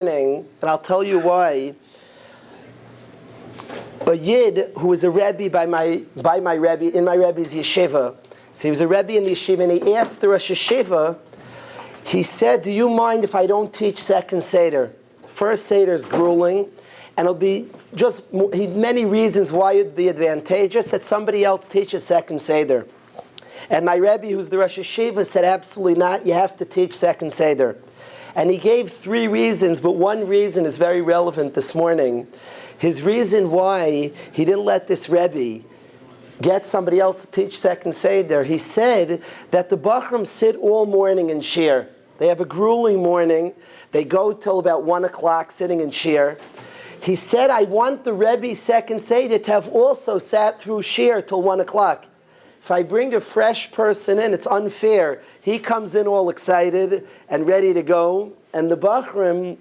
And I'll tell you why. A Yid who was a Rebbe by my Rebbe, in my Rebbe's yeshiva. So he was a Rebbe in the yeshiva, and he asked the Rosh Yeshiva, he said, do you mind if I don't teach second Seder? First Seder is grueling, and it'll be many reasons why it'd be advantageous that somebody else teaches second Seder. And my Rebbe, who's the Rosh Yeshiva, said, absolutely not, you have to teach second Seder. And he gave 3 reasons, but one reason is very relevant this morning. His reason why he didn't let this Rebbe get somebody else to teach second Seder, he said that the Bachram sit all morning in Shir. They have a grueling morning. They go till about 1 o'clock sitting in Shir. He said, I want the Rebbe's second Seder to have also sat through Shir till 1 o'clock. If I bring a fresh person in, it's unfair. He comes in all excited and ready to go, and the Bachrim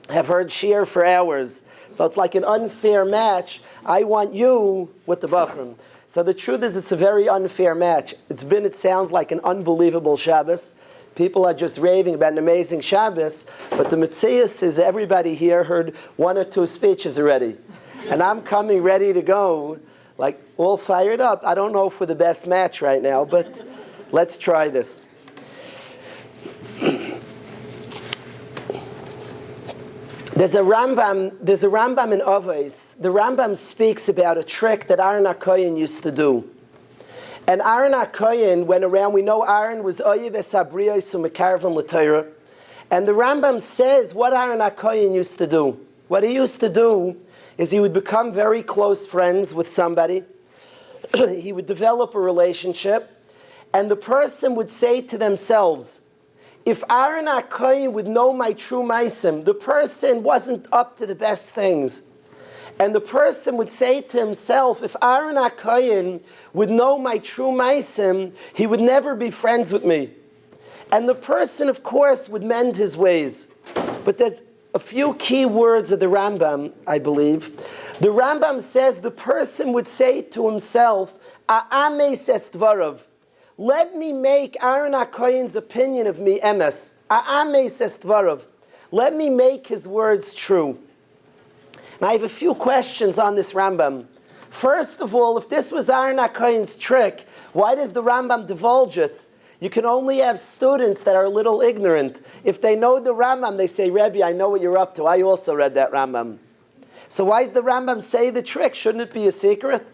have heard Shir for hours. So it's like an unfair match. I want you with the Bachrim. So the truth is, it's a very unfair match. It sounds like an unbelievable Shabbos. People are just raving about an amazing Shabbos, but the Metzias is everybody here heard 1 or 2 speeches already. And I'm coming ready to go, like all fired up. I don't know if we're the best match right now, but let's try this. There's a Rambam in Avos. The Rambam speaks about a trick that Aharon HaKohen used to do. And Aharon HaKohen went around. We know Aharon was Oyev Esabriyos U'Mekarvan L'Torah. And the Rambam says what Aharon HaKohen used to do. What he used to do is he would become very close friends with somebody. He would develop a relationship. And the person would say to themselves, if Aharon HaKohen would know my true maisim, the person wasn't up to the best things. And the person would say to himself, if Aharon HaKohen would know my true maisim, he would never be friends with me. And the person, of course, would mend his ways. But there's a few key words of the Rambam, I believe. The Rambam says the person would say to himself, A'ames es dvarav. Let me make Aharon HaKohen's opinion of me emes. A'ames es dvarav. Let me make his words true. Now I have a few questions on this Rambam. First of all, if this was Aharon HaKohen's trick, why does the Rambam divulge it? You can only have students that are a little ignorant. If they know the Rambam, they say, Rabbi, I know what you're up to. I also read that Rambam. So why does the Rambam say the trick? Shouldn't it be a secret?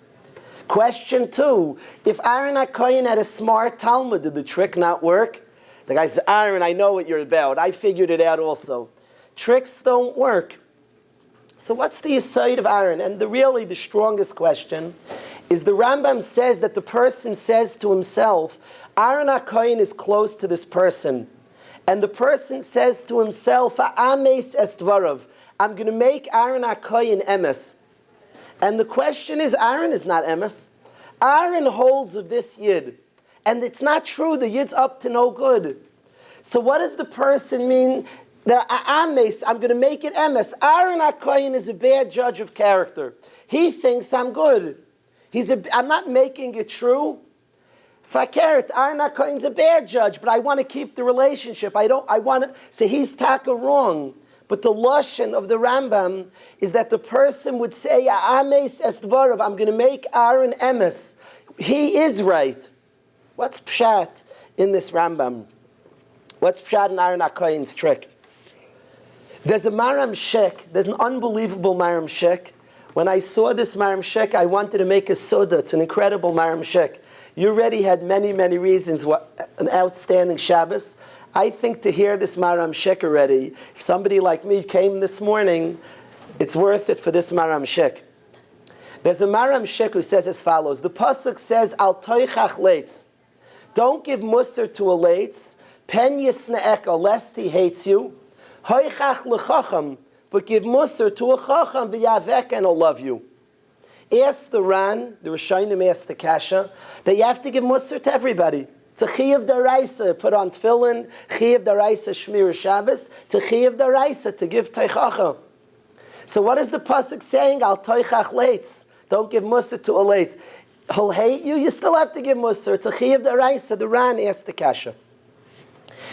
Question 2, if Aharon HaKohen had a smart Talmud, did the trick not work? The guy says, Aharon, I know what you're about. I figured it out also. Tricks don't work. So what's the aside of Aharon? And really the strongest question is the Rambam says that the person says to himself, Aharon HaKohen is close to this person. And the person says to himself, A'ames es dvarav. I'm going to make Aharon HaKohen emes. And the question is, Aharon is not emes. Aharon holds of this Yid. And it's not true, the Yid's up to no good. So what does the person mean? That I'm going to make it emes. Aharon HaKohen is a bad judge of character. He thinks I'm good. I'm not making it true. Fakert, Aharon HaKohen's a bad judge, but I want to keep the relationship. I want to say he's taka wrong. But the lashon of the Rambam is that the person would say, A'ames es dvarav, I'm going to make Aharon emes. He is right. What's pshat in this Rambam? What's pshat in Aharon HaKohen's trick? There's a Maram Shek. There's an unbelievable Maram Shek. When I saw this Maram Shek, I wanted to make a soda. It's an incredible Maram Shek. You already had many, many reasons. An outstanding Shabbos. I think to hear this Maram Shek already, if somebody like me came this morning, it's worth it for this Maram Shek. There's a Maram Shek who says as follows. The pasuk says, Al toichach leitz. Don't give musar to a leitz. Pen yisne'eka, lest he hates you. Hoichach l'chacham, but give musar to a chacham v'yavek and he'll love you. Ask the Ran, the Rishonim asked the Kasha, that you have to give musar to everybody. It's a chiyav daraisa, put on tefillin, chiyav daraisa shmir Shabbos, it's a chiyav daraisa to give teichacha. So what is the pasuk saying? Al toichach leitz. Don't give musar to a leitz. He'll hate you, you still have to give musar. It's a chiyav daraisa. The Ran asked the Kasha.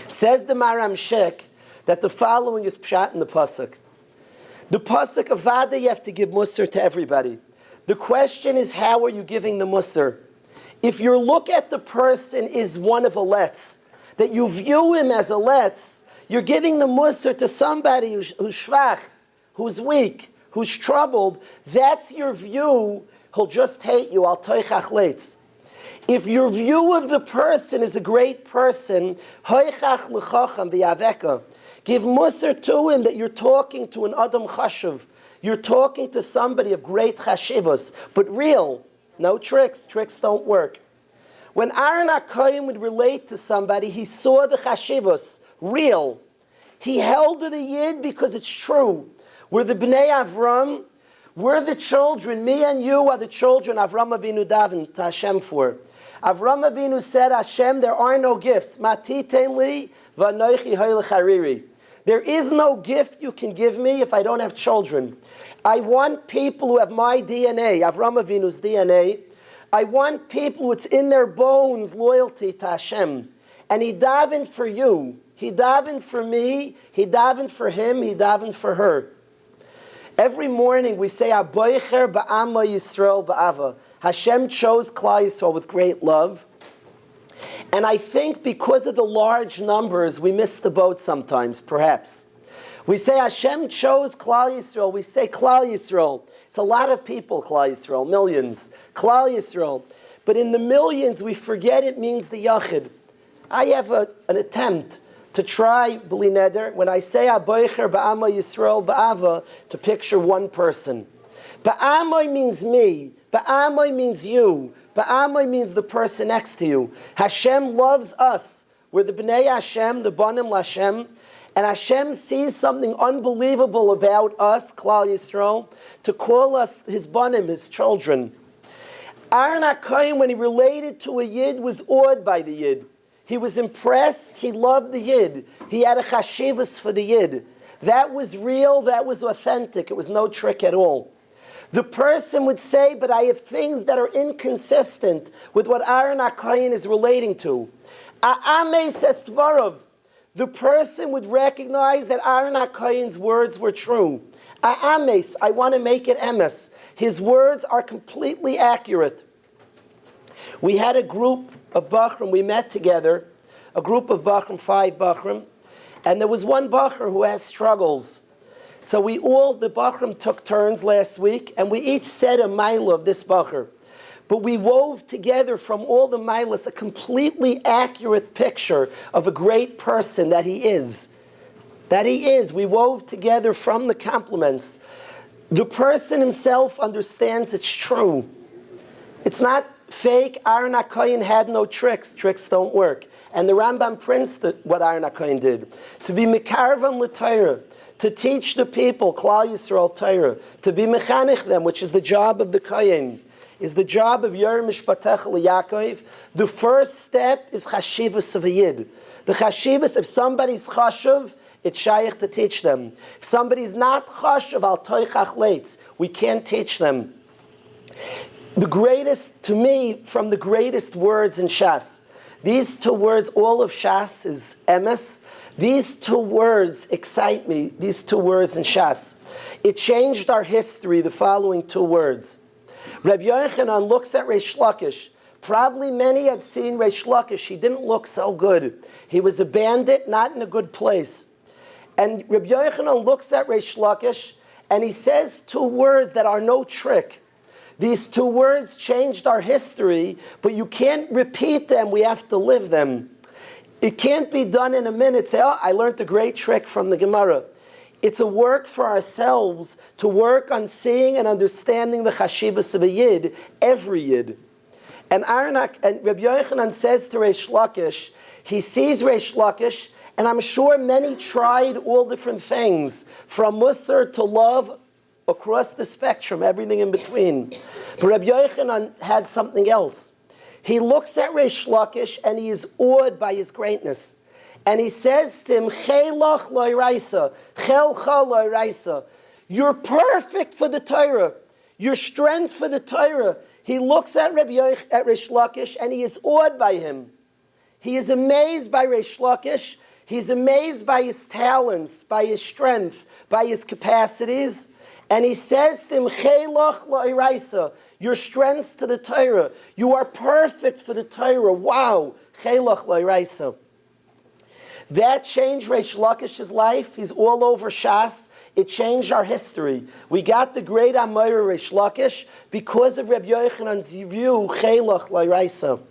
Says the Maram Shek, that the following is pshat in the pasuk. The pasuk of Vada, you have to give musar to everybody. The question is, how are you giving the musar? If your look at the person is one of a letz, that you view him as a letz, you're giving the musar to somebody who's shvach, who's weak, who's troubled. That's your view. He'll just hate you. Al toichach leitz. If your view of the person is a great person, hoichach l'chacham v'yaveka. Give musar to him that you're talking to an adam chashuv. You're talking to somebody of great chashivos, but real. No tricks. Tricks don't work. When Aharon HaKohen would relate to somebody, he saw the chashivos, real. He held to the yid because it's true. We're the Bnei Avram. We're the children. Me and you are the children Avram Avinu daven to Hashem for. Avram Avinu said, Hashem, there are no gifts. Matiten li v'anoichi hoyle chariri. There is no gift you can give me if I don't have children. I want people who have my DNA, Avram Avinu's DNA. I want people who it's in their bones, loyalty to Hashem. And he davened for you. He davened for me. He davened for him. He davened for her. Every morning we say, Aboicher ba'ama Yisrael ba'ava. Hashem chose Clal Yisrael with great love. And I think because of the large numbers, we miss the boat sometimes, perhaps. We say Hashem chose Clal Yisrael. We say Clal Yisrael. It's a lot of people, Clal Yisrael, millions. Clal Yisrael. But in the millions, we forget it means the Yachid. I have an attempt to try, b'li neder, when I say Aboicher ba'ama Yisrael ba'ava, to picture one person. Ba'amai means me. Ba'amai means you. Ba'amai means the person next to you. Hashem loves us. We're the Bnei Hashem, the Banim Lashem. And Hashem sees something unbelievable about us, Clal Yisrael, to call us his Banim, his children. Aharon HaKohen, when he related to a Yid, was awed by the Yid. He was impressed. He loved the Yid. He had a chashivas for the Yid. That was real. That was authentic. It was no trick at all. The person would say, but I have things that are inconsistent with what Aharon HaKohen is relating to. A'amei says Dvarav. The person would recognize that Aharon HaKohen's words were true. A'ames, I want to make it emes. His words are completely accurate. We had a group of Bachrim, we met together, a group of Bachrim, 5 Bachrim, and there was one Bachar who has struggles. So the Bachrim took turns last week, and we each said a mile of this Bachar. But we wove together from all the milas a completely accurate picture of a great person that he is. That he is. We wove together from the compliments. The person himself understands it's true. It's not fake. Aharon HaKohen had no tricks. Tricks don't work. And the Rambam prints what Aharon HaKohen did. To be mekarvan l'Torah, to teach the people, Clal Yisrael Torah, to be Mechanech them, which is the job of the Kohen, is the job of Yer Mishpatech L'Yakov. The first step is Chashivas of a Yid. The Chashivas, if somebody's Chashuv, it's shaykh to teach them. If somebody's not Chashuv, Al Toichach Leitz, we can't teach them. The greatest, to me, from the greatest words in Shas, these 2 words, all of Shas is emes. These 2 words excite me, these 2 words in Shas. It changed our history, the following 2 words. Rabbi Yochanan looks at Reish Lakish. Probably many had seen Reish Lakish. He didn't look so good. He was a bandit, not in a good place. And Rabbi Yochanan looks at Reish Lakish, and he says 2 words that are no trick. These 2 words changed our history, but you can't repeat them. We have to live them. It can't be done in a minute. Say, oh, I learned a great trick from the Gemara. It's a work for ourselves to work on seeing and understanding the chashivas of a Yid, every Yid. And Rabbi Yochanan says to Reish Lakish, he sees Reish Lakish, and I'm sure many tried all different things, from musar to love, across the spectrum, everything in between. But Rabbi Yochanan had something else. He looks at Reish Lakish and he is awed by his greatness. And he says to him, Chelach lo raisa, Chelcha lo raisa. You're perfect for the Torah. Your strength for the Torah. He looks at Reish Lakish and he is awed by him. He is amazed by Reish Lakish. He's amazed by his talents, by his strength, by his capacities. And he says to him, Chelach la'iraisa, your strengths to the Torah. You are perfect for the Torah. Wow. Chelach la'iraisa. That changed Reish Lakish's life. He's all over Shas. It changed our history. We got the great Amoyer Reish Lakish because of Rabbi Yochanan's view, Chelach la'iraisa.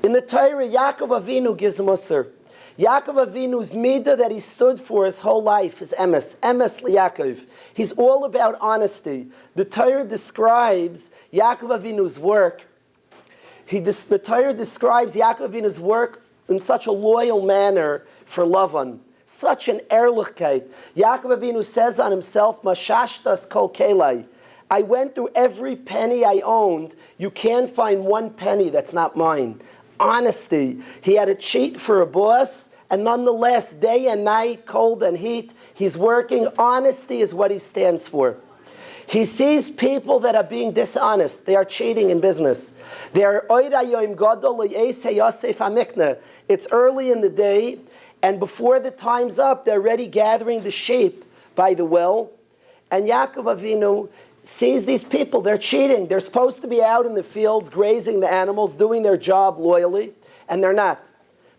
In the Torah, Yaakov Avinu gives a musar. Yaakov Avinu's midah that he stood for his whole life is emes liYaakov. He's all about honesty. The Torah describes Yaakov Avinu's work. The Torah describes Yaakov Avinu's work in such a loyal manner for Lavan. Such an erlichkeit. Yaakov Avinu says on himself, Mashashtas kol kelai. I went through every penny I owned. You can't find one penny that's not mine. Honesty. He had to cheat for a boss, and nonetheless, day and night, cold and heat, he's working. Honesty is what he stands for. He sees people that are being dishonest. They are cheating in business. They are it's early in the day, and before the time's up, they're already gathering the sheep by the well. And Yaakov Avinu sees these people, they're cheating. They're supposed to be out in the fields, grazing the animals, doing their job loyally, and they're not.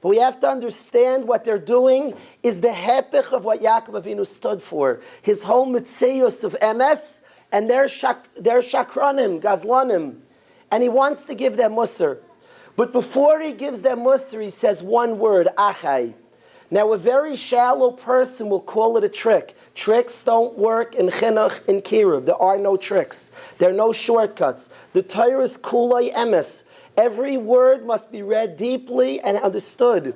But we have to understand what they're doing is the hepech of what Yaakov Avinu stood for. His whole mitzius of emes, and they're shakranim, gazlanim. And he wants to give them musar. But before he gives them musar, he says one word, achai. Now, a very shallow person will call it a trick. Tricks don't work in chinuch, in kiruv. There are no tricks. There are no shortcuts. The Torah is kulay emes. Every word must be read deeply and understood.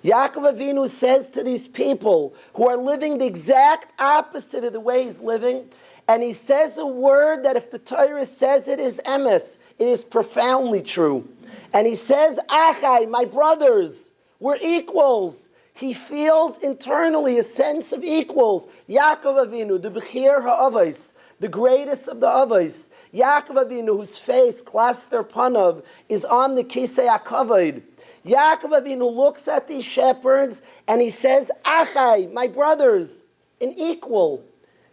Yaakov Avinu says to these people who are living the exact opposite of the way he's living, and he says a word that if the Torah says it is emes, it is profoundly true. And he says, Achai, my brothers, we're equals. He feels internally a sense of equals. Yaakov Avinu, the Bechir HaAvos, the greatest of the Avos. Yaakov Avinu, whose face, Klaster Panav, is on the Kisei HaKavod. Yaakov Avinu looks at these shepherds and he says, Achai, my brothers, an equal.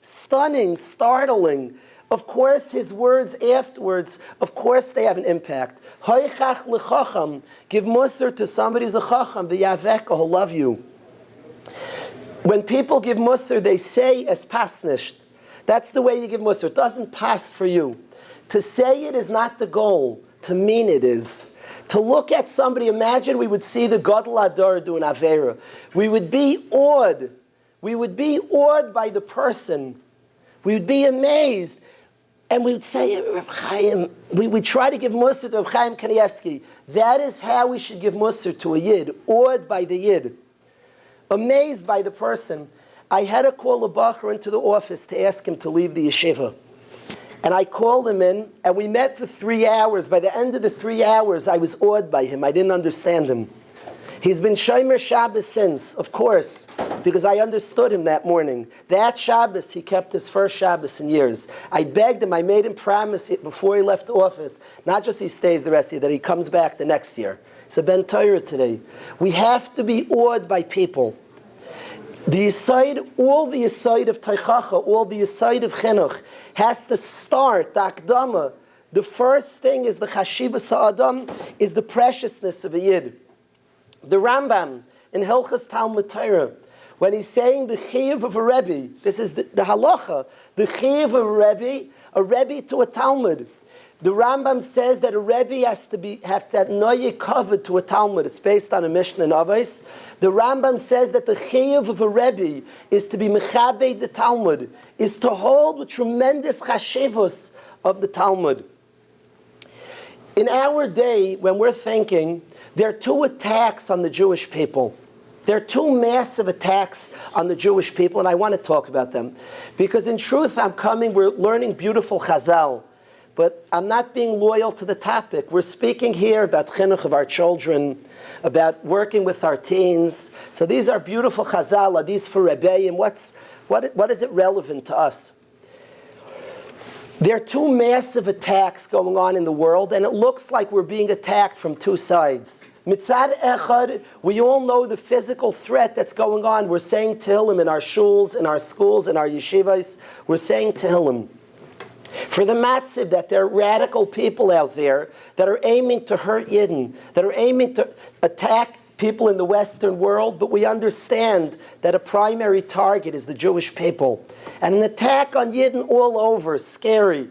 Stunning, startling. Of course, his words afterwards, of course they have an impact. Hoichach l'chacham, give musar to somebody who's a chacham, v'yaveka, he'll love you. When people give musar, they say es pasnisht. That's the way you give musar. It doesn't pass for you. To say it is not the goal. To mean it is. To look at somebody, imagine we would see the Gadol Ador do an Avera. We would be awed. We would be awed by the person. We would be amazed. And we would say, Reb Chaim, we would try to give musar to Reb Chaim Kanievsky. That is how we should give musar to a Yid. Awed by the Yid. Amazed by the person. I had to call a bacher into the office to ask him to leave the yeshiva. And I called him in, and we met for 3 hours. By the end of the 3 hours, I was awed by him. I didn't understand him. He's been Shomer Shabbos since, of course, because I understood him that morning. That Shabbos, he kept his first Shabbos in years. I begged him, I made him promise it before he left the office, not just he stays the rest of the year, that he comes back the next year. It's a Ben Torah today. We have to be awed by people. The Yesod, all the Yesod of Teichacha, all the Yesod of Chinuch has to start, the Akdama. The first thing is the Chashibas HaAdam, is the preciousness of a Yid. The Rambam in Hilchas Talmud Torah, when he's saying the chiyuv of a Rebbe, this is the halacha, the chiyuv of a Rebbe to a Talmud. The Rambam says that a Rebbe have to have noye covered to a Talmud. It's based on a Mishnah in Avos. The Rambam says that the chiyuv of a Rebbe is to be mechabed the Talmud, is to hold with tremendous chashivos of the Talmud. In our day, when we're thinking, there are 2 attacks on the Jewish people. There are 2 massive attacks on the Jewish people, and I want to talk about them. Because in truth, we're learning beautiful Chazal, but I'm not being loyal to the topic. We're speaking here about chinuch of our children, about working with our teens. So these are beautiful Chazal, are these for Rebbeim? What is it relevant to us? There are 2 massive attacks going on in the world, and it looks like we're being attacked from 2 sides. Mitzad echad, we all know the physical threat that's going on. We're saying Tehillim in our shuls, in our schools, in our yeshivas. We're saying Tehillim. For the matziv, that there are radical people out there that are aiming to hurt Yidden, that are aiming to attack people in the Western world, but we understand that a primary target is the Jewish people. And an attack on Yidden all over, scary.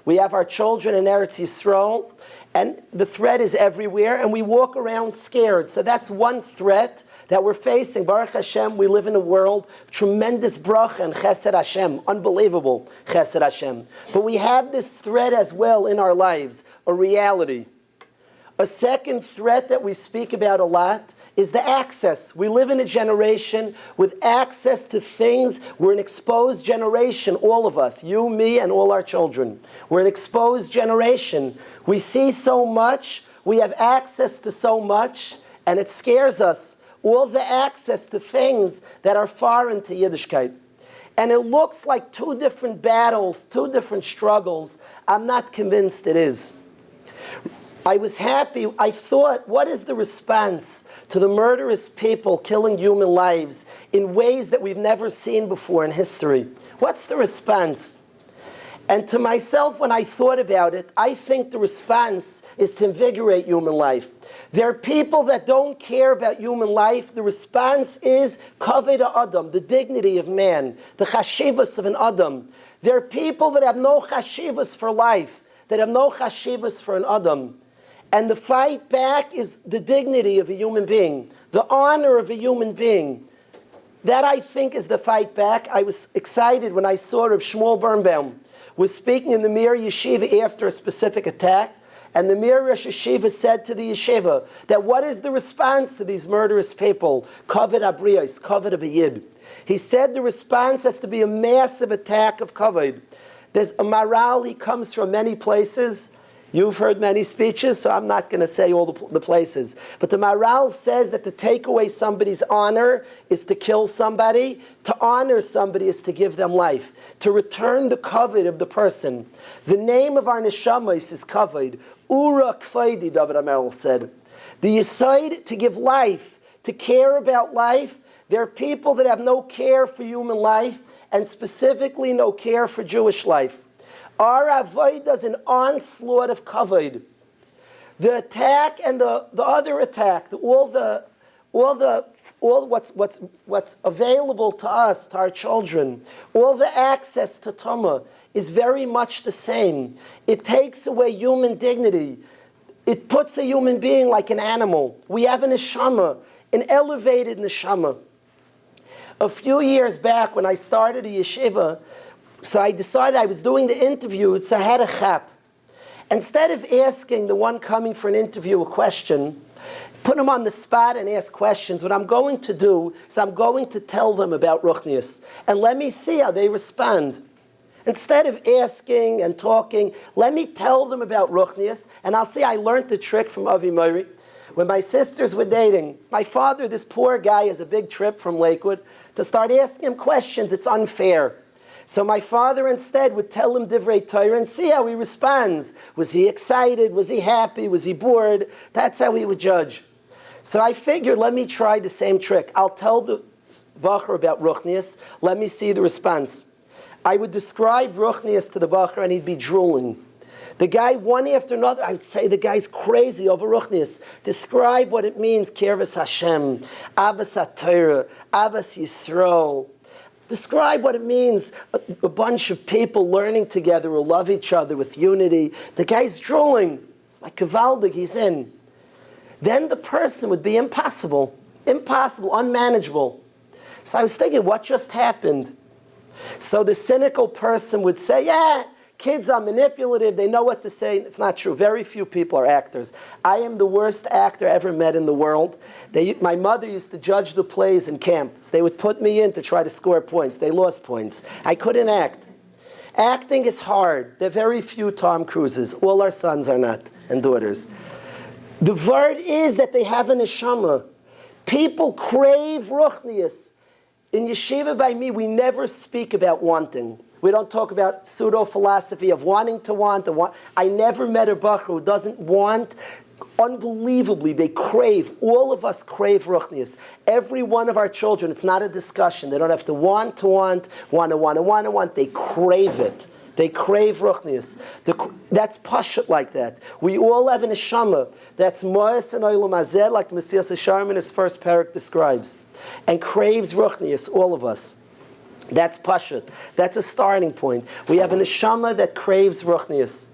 We have our children in Eretz Yisrael, and the threat is everywhere, and we walk around scared. So that's one threat that we're facing. Baruch Hashem, we live in a world, tremendous bracha and chesed Hashem, unbelievable chesed Hashem. But we have this threat as well in our lives, a reality. A second threat that we speak about a lot is the access. We live in a generation with access to things. We're an exposed generation, all of us, you, me, and all our children. We're an exposed generation. We see so much, we have access to so much, and it scares us. All the access to things that are foreign to Yiddishkeit. And it looks like two different battles, two different struggles. I'm not convinced it is. I was happy. I thought, what is the response to the murderous people killing human lives in ways that we've never seen before in history? What's the response? And to myself, when I thought about it, I think the response is to invigorate human life. There are people that don't care about human life. The response is kavod ha'adam, the dignity of man, the chashivas of an adam. There are people that have no chashivas for life, that have no chashivas for an adam. And the fight back is the dignity of a human being, the honor of a human being. That, I think, is the fight back. I was excited when I saw Reb Shmuel Birnbaum was speaking in the Mir Yeshiva after a specific attack, and the Mir Rosh Yeshiva said to the Yeshiva that what is the response to these murderous people? Kavod abriyos, kavod of a Yid. He said the response has to be a massive attack of kavod. There's a maral, he comes from many places. You've heard many speeches, so I'm not going to say all the places. But the Maharal says that to take away somebody's honor is to kill somebody. To honor somebody is to give them life. To return the kavod of the person. The name of our neshama is kavod. Ura kvaidi, David Amerel said. The yesod, to give life, to care about life. There are people that have no care for human life, and specifically no care for Jewish life. Our avodah is an onslaught of kavod. The attack and the other attack, all what's available to us, to our children, all the access to Tumah is very much the same. It takes away human dignity. It puts a human being like an animal. We have a neshama, an elevated neshama. A few years back when I started a yeshiva, so I decided I was doing the interview, so I had a chap. Instead of asking the one coming for an interview a question, put them on the spot and ask questions, what I'm going to do is I'm going to tell them about Ruchnius. And let me see how they respond. Instead of asking and talking, let me tell them about Ruchnius, and I'll see I learned the trick from Avi Mori. When my sisters were dating, my father, this poor guy, has a big trip from Lakewood, to start asking him questions. It's unfair. So my father instead would tell him Divrei Torah and see how he responds. Was he excited? Was he happy? Was he bored? That's how he would judge. So I figured, let me try the same trick. I'll tell the Bacher about Ruchnius. Let me see the response. I would describe Ruchnius to the Bacher and he'd be drooling. The guy, one after another, I'd say the guy's crazy over Ruchnius. Describe what it means, Kirvas Hashem, Avas HaTorah, Avas Yisrael. Describe what it means, a bunch of people learning together who love each other with unity. The guy's drooling. It's like Kavaldig, he's in. Then the person would be impossible, unmanageable. So I was thinking, what just happened? So the cynical person would say, yeah, kids are manipulative, they know what to say. It's not true. Very few people are actors. I am the worst actor ever met in the world. My mother used to judge the plays in camp. So they would put me in to try to score points. They lost points. I couldn't act. Acting is hard. There are very few Tom Cruises. All our sons are not, and daughters. The word is that they have a neshama. People crave Ruchnius. In Yeshiva by me, we never speak about wanting. We don't talk about pseudo-philosophy of wanting to want. I never met a bacher who doesn't want unbelievably, they crave, all of us crave ruchnius. Every one of our children, it's not a discussion. They don't have to want, they crave it. They crave ruchnius. That's pashut like that. We all have an neshama that's moes and oilam hazeh, like the Messias Hashem in his first parak describes, and craves ruchnius, all of us. That's pashut. That's a starting point. We have a neshama that craves ruchnius.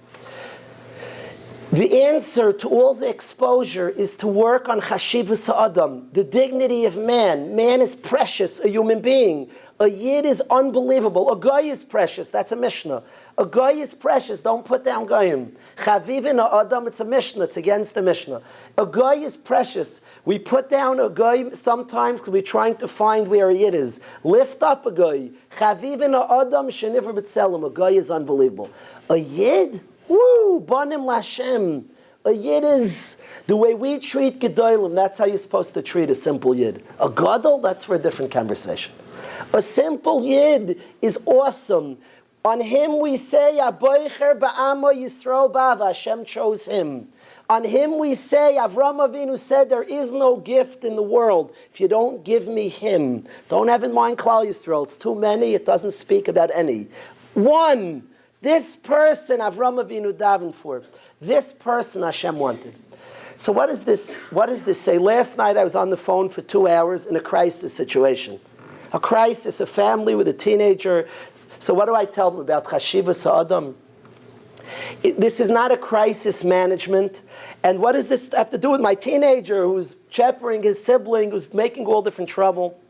The answer to all the exposure is to work on chashivas ha'adam, the dignity of man. Man is precious, a human being. A yid is unbelievable. A guy is precious. That's a Mishnah. A guy is precious. Don't put down goyim. Chavivin ha'adam, it's a Mishnah. It's against the Mishnah. A guy is precious. We put down a guy sometimes because we're trying to find where a yid is. Lift up a guy. Chavivin ha'adam sheniver b'tzelem. A guy is unbelievable. A yid? Woo! Banim Lashem. A yid is the way we treat gedolim. That's how you're supposed to treat a simple yid. A gadol, that's for a different conversation. A simple yid is awesome. On him we say, Aboicher ba'amo Yisrael ba'ava. Hashem chose him. On him we say, Avram Avinu said, there is no gift in the world if you don't give me him. Don't have in mind Clal Yisrael. It's too many. It doesn't speak about any. One. This person Avram Avinu davened for. This person Hashem wanted. So what does this say? Last night I was on the phone for 2 hours in a crisis situation. A crisis, a family with a teenager. So what do I tell them about Chashivas Ha'adam? This is not a crisis management. And what does this have to do with my teenager who's chaperoning his sibling, who's making all different trouble?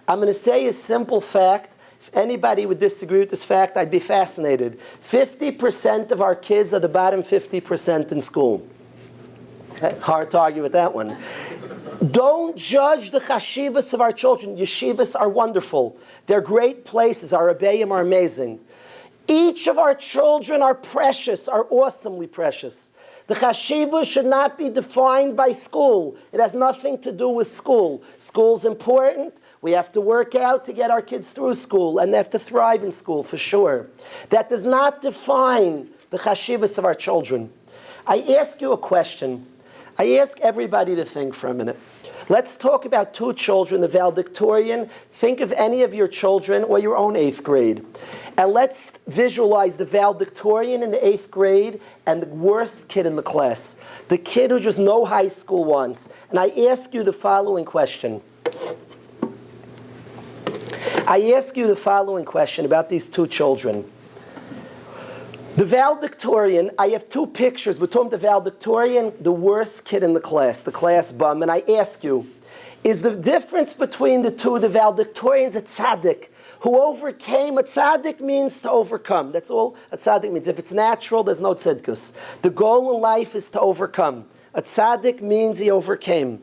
I'm going to say a simple fact. If anybody would disagree with this fact, I'd be fascinated. 50% of our kids are the bottom 50% in school. Hard to argue with that one. Don't judge the chashivas of our children. Yeshivas are wonderful. They're great places. Our Rebbeim are amazing. Each of our children are precious, are awesomely precious. The chashiva should not be defined by school. It has nothing to do with school. School's important. We have to work out to get our kids through school, and they have to thrive in school, for sure. That does not define the chashivas of our children. I ask you a question. I ask everybody to think for a minute. Let's talk about 2 children, the valedictorian. Think of any of your children or your own 8th grade. And let's visualize the valedictorian in the 8th grade and the worst kid in the class. The kid who just no high school wants. And I ask you the following question. I ask you the following question about these 2 children. The valedictorian, I have 2 pictures. We're talking the valedictorian, the worst kid in the class bum. And I ask you, is the difference between the 2, the valedictorian's a tzaddik, who overcame? A tzaddik means to overcome. That's all a tzaddik means. If it's natural, there's no tzidkus. The goal in life is to overcome. A tzaddik means he overcame.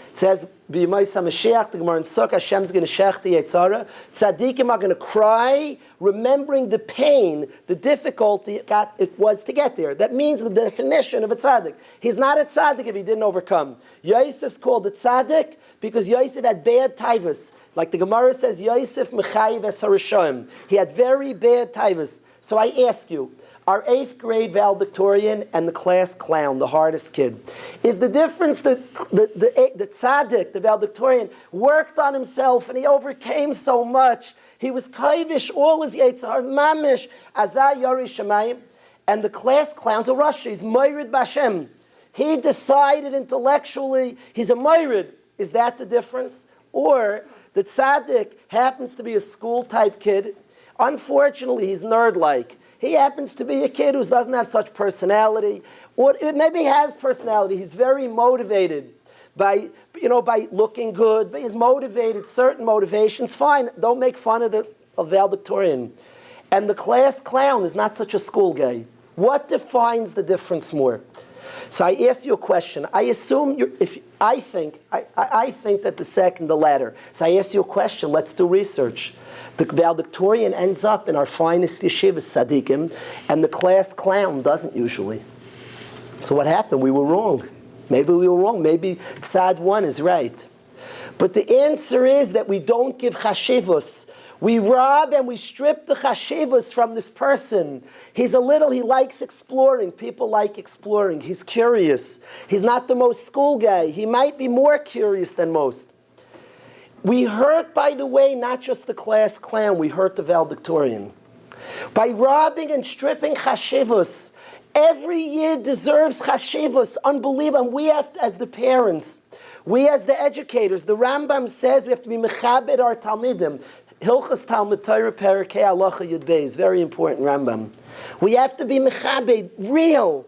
It says, B'yimais HaMashiach, the Gemara in Sukkah, Hashem's going to shech the Yetzirah. Tzaddikim are going to cry, remembering the pain, the difficulty it was to get there. That means the definition of a tzaddik. He's not a tzaddik if he didn't overcome. Yosef's called a tzaddik because Yosef had bad taivas. Like the Gemara says, Yosef mechayiv es harishayim. He had very bad taivas. So I ask you, our 8th grade valedictorian and the class clown, the hardest kid. Is the difference that the tzaddik, the valedictorian, worked on himself and he overcame so much. He was kaivish, all his yetzar, mamish, azah yori shemayim. And the class clown's a Russia, he's moirid b'Hashem. He decided intellectually, he's a moirid. Is that the difference? Or the tzaddik happens to be a school-type kid. Unfortunately, he's nerd-like. He happens to be a kid who doesn't have such personality. Or maybe he has personality. He's very motivated by looking good. But he's motivated, certain motivations. Fine, don't make fun of the valedictorian. And the class clown is not such a school guy. What defines the difference more? So I ask you a question. I assume I think that the second, the latter. So I ask you a question. Let's do research. The valedictorian ends up in our finest yeshivas tzaddikim, and the class clown doesn't usually. So what happened? We were wrong. Maybe we were wrong. Maybe tzad 1 is right. But the answer is that we don't give chashivos. We rob and we strip the chashivas from this person. He likes exploring. People like exploring. He's curious. He's not the most school guy. He might be more curious than most. We hurt, by the way, not just the class clown, we hurt the valedictorian. By robbing and stripping chashivas, every year deserves chashivas, unbelievable. And we have to, as the parents, we as the educators, the Rambam says we have to be mechabed our talmidim. Hilchas Talmud Torah Perikei Halacha Yud Beis, very important Rambam. We have to be mechabed, real.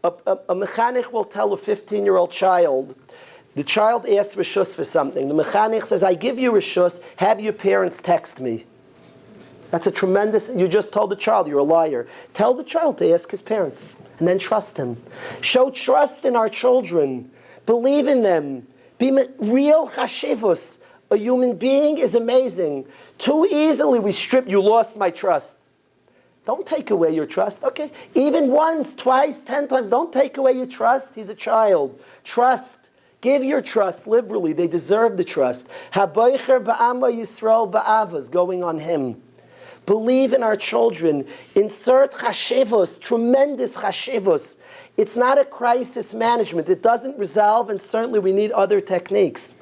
A Mechanech will tell a 15-year-old child, the child asks reshus for something. The Mechanech says, I give you reshus, have your parents text me. That's a tremendous, you just told the child, you're a liar. Tell the child to ask his parent, and then trust him. Show trust in our children. Believe in them. Be real chashivus. A human being is amazing. Too easily we strip, you lost my trust. Don't take away your trust. Okay, even once, twice, 10 times, don't take away your trust. He's a child. Trust. Give your trust liberally. They deserve the trust. Haboicher ba'ama Yisrael ba'avas, going on him. Believe in our children. Insert chashivos, tremendous chashivos. It's not a crisis management. It doesn't resolve, and certainly we need other techniques.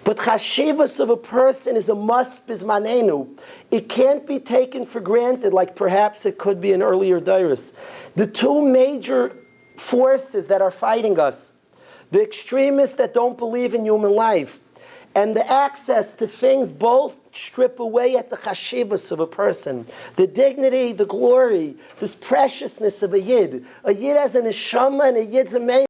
But chashivos of a person is a must bismanenu. It can't be taken for granted like perhaps it could be in earlier dairas. The two major forces that are fighting us, the extremists that don't believe in human life, and the access to things, both strip away at the chashivas of a person. The dignity, the glory, this preciousness of a yid. A yid has a neshama and a yid's amazing.